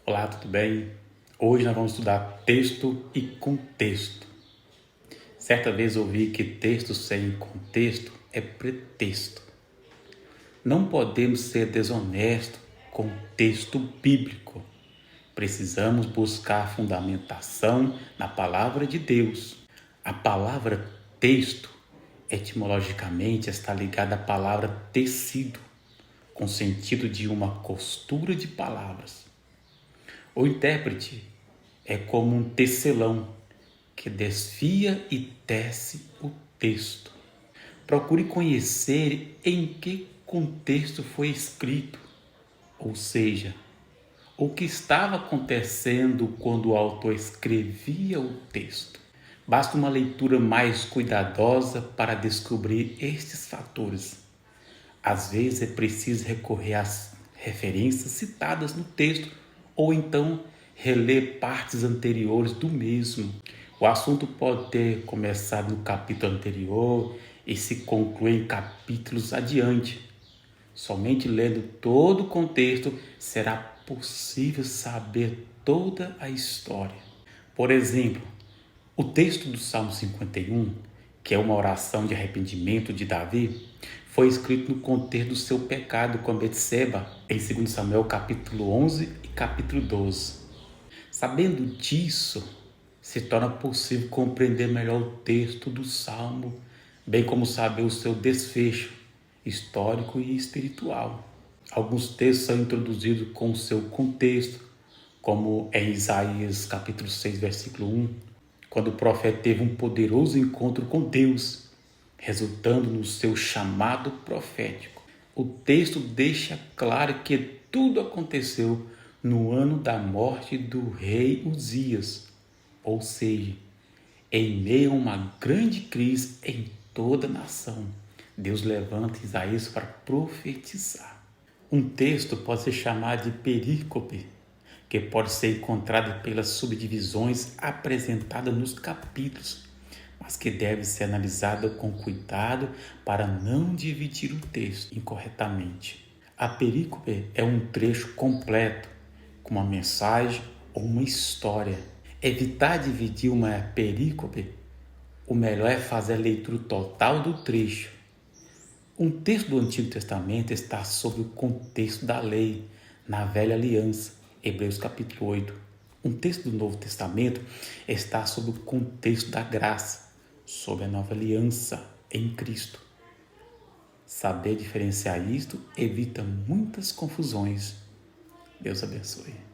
Olá, tudo bem? Hoje nós vamos estudar texto e contexto. Certa vez ouvi que texto sem contexto é pretexto. Não podemos ser desonestos com o texto bíblico. Precisamos buscar fundamentação na palavra de Deus. A palavra texto, etimologicamente, está ligada à palavra tecido, com sentido de uma costura de palavras. O intérprete é como um tecelão que desfia e tece o texto. Procure conhecer em que contexto foi escrito, ou seja, o que estava acontecendo quando o autor escrevia o texto. Basta uma leitura mais cuidadosa para descobrir estes fatores. Às vezes é preciso recorrer às referências citadas no texto ou então reler partes anteriores do mesmo. O assunto pode ter começado no capítulo anterior e se conclui em capítulos adiante. Somente lendo todo o contexto será possível saber toda a história. Por exemplo, o texto do Salmo 51, que é uma oração de arrependimento de Davi, foi escrito no contexto do seu pecado com Betseba, em 2 Samuel capítulo 11 e capítulo 12. Sabendo disso, se torna possível compreender melhor o texto do Salmo, bem como saber o seu desfecho histórico e espiritual. Alguns textos são introduzidos com o seu contexto, como em Isaías capítulo 6, versículo 1, quando o profeta teve um poderoso encontro com Deus, resultando no seu chamado profético. O texto deixa claro que tudo aconteceu no ano da morte do rei Uzias, ou seja, em meio a uma grande crise em toda a nação. Deus levanta Isaías para profetizar. Um texto pode ser chamado de perícope, que pode ser encontrado pelas subdivisões apresentadas nos capítulos, mas que deve ser analisada com cuidado para não dividir o texto incorretamente. A perícope é um trecho completo, com uma mensagem ou uma história. Evitar dividir uma perícope, o melhor é fazer a leitura total do trecho. Um texto do Antigo Testamento está sob o contexto da lei, na Velha Aliança, Hebreus capítulo 8. Um texto do Novo Testamento está sob o contexto da graça, sob a Nova Aliança, em Cristo. Saber diferenciar isto evita muitas confusões. Deus abençoe.